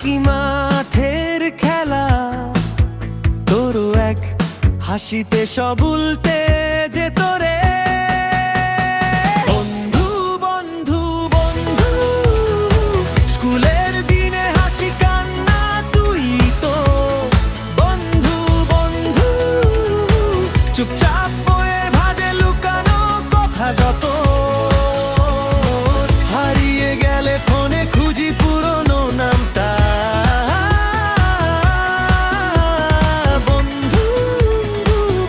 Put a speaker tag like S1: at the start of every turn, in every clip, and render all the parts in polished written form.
S1: নাকি মাঠের খেলা, তোরও এক হাসিতে সব উল্টে যেত রে। বন্ধু বন্ধু বন্ধু, স্কুলের দিনে হাসি কান্না তুই তো। বন্ধু বন্ধু, চুপচাপ বইয়ের ভাঁজে লুকানো কথা যত। হারিয়ে গেলে ফোনে খুঁজি পুরনো নামটা। বন্ধু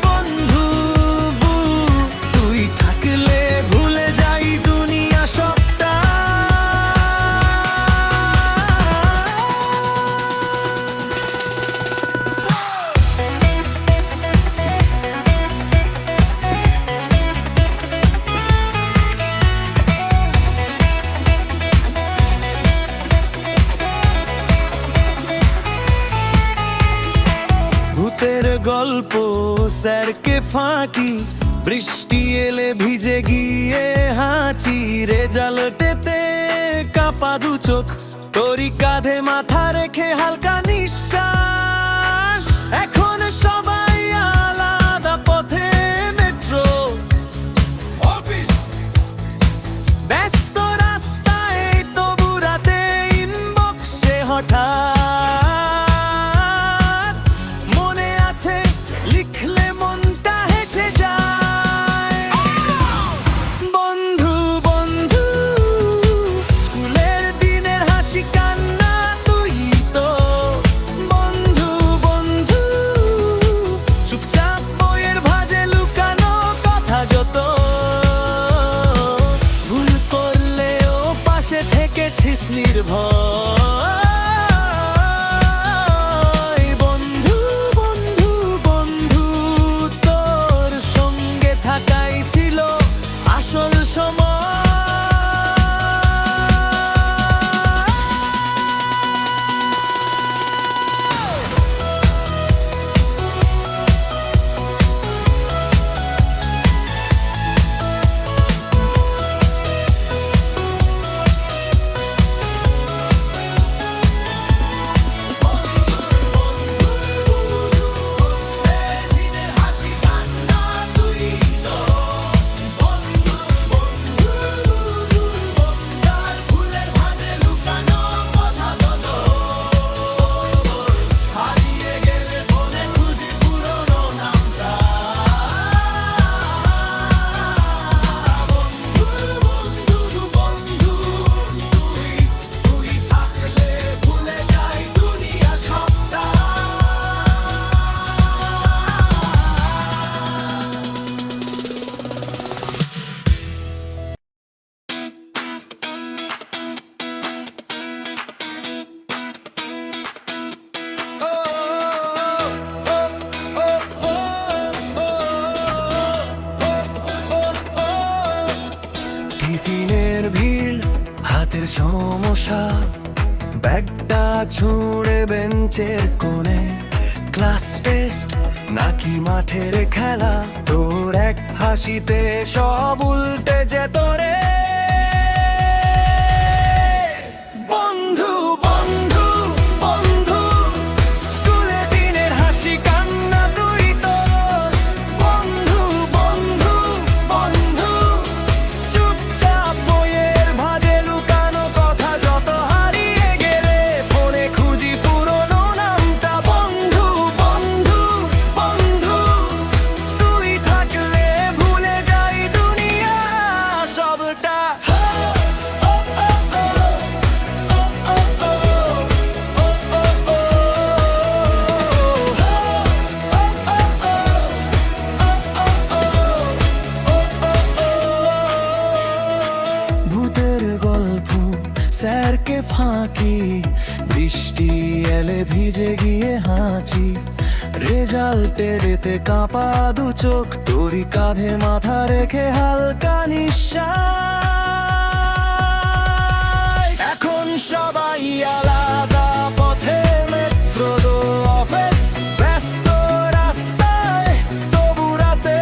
S1: বন্ধু, তুই থাকলে ভুলে যাই দুনিয়া সবটা। ভূতের গল্প স্যারকে ফাঁকি, বৃষ্টি এলে ভিজে গিয়ে হাঁচি। রেজাল্টেতে কাঁপা দু চোখ, তোরই কাঁধে মাথা রেখে হালকা নিঃশ্বাস। এখন সবাই আলাদা পথে, মেট্রো অফিস ব্যস্ত রাস্তায়, তবু রাতে ইনবক্সে হঠাৎ লিখলে মনটা হেসে যায়। বন্ধু বন্ধু, স্কুলের দিনের হাসি কান্না তুই তো। বন্ধু বন্ধু, চুপচাপ বইয়ের ভাঁজে লুকানো কথা যত। ভুল করলেও পাশে থেকেছিস নির্ভয়। আসল সময়। টিফিনের ভিড়, হাতের সমস্যা, ব্যাগটা ছুঁড়ে বেঞ্চের কোণে। ক্লাস টেস্ট নাকি মাঠের খেলা, তোর এক হাসিতে সব উল্টে যেত রে। বন্ধু বন্ধু বন্ধু, স্কুলের দিনের হাসি কান্না তুই তো। বন্ধু বন্ধু বন্ধু, চুপচাপ বইয়ের ভাঁজে লুকানো কথা যত। হারিয়ে গেলে ফোনে খুঁজি পুরনো নামটা। বন্ধু বন্ধু বন্ধু, তুই থাকলে ভুলে যাই দুনিয়া সবটা। ভূতের গল্প স্যারকে ফাঁকি, বৃষ্টি এলে ভিজে গিয়ে হাঁচি। রেজাল্টের এতে কাঁপা দু চোখ, তোরই কাঁধে মাথা রেখে হালকা নিঃশ্বাস। এখন সবাই আলাদা পথে, মেট্রো অফিস ব্যস্ত রাস্তায়, তবু রাতে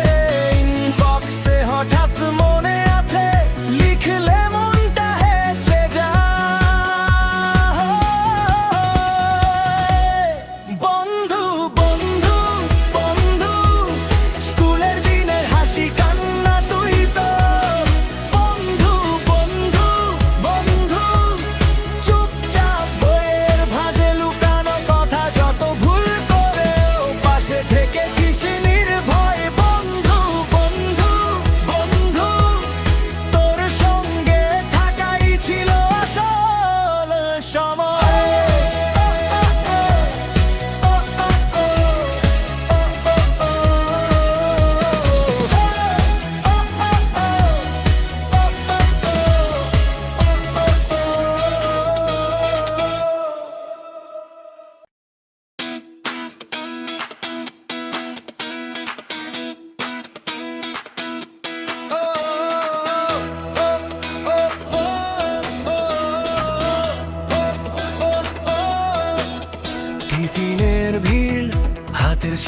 S1: ইনবক্সে হঠাৎ মনে আছে লিখলে মনটা হেসে যায়।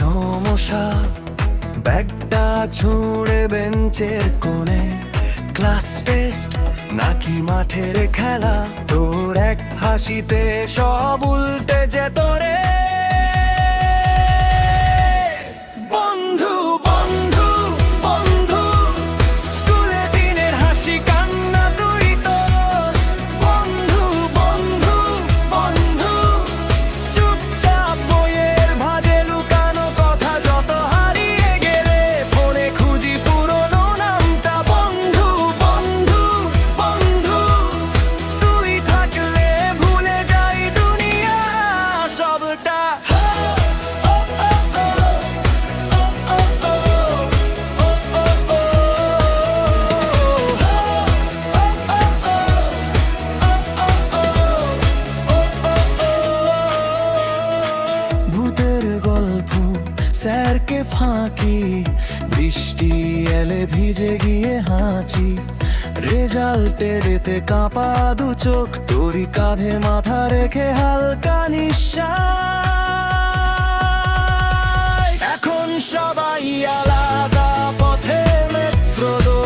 S1: সমস্যা, ব্যাগটা ছুঁড়ে বেঞ্চের কোণে। ক্লাস টেস্ট নাকি মাঠের খেলা, তোর এক হাসিতে সব উল্টে যেত রে। বন্ধু বন্ধু বন্ধু, স্কুলে দিনের হাসি কান্না তুই তো। বন্ধু বন্ধু বন্ধু, চুপচাপ বইয়ের ভাঁজে লুকানো কথা যত হারিয়ে গেলে ফোনে খুঁজি পুরনো নামটা। বন্ধু বন্ধু বন্ধু, তুই থাকলে ভুলে যাই দুনিয়া সবটা। ভূতের গল্প, স্যারকে ফাঁকি, বৃষ্টি এলে ভিজে গিয়ে হাঁচি। রেজাল্টের এতে কাঁপা দু চোখ, তোরই কাঁধে মাথা রেখে হালকা নিঃশ্বাস। এখন সবাই আলাদা পথে, মেট্রো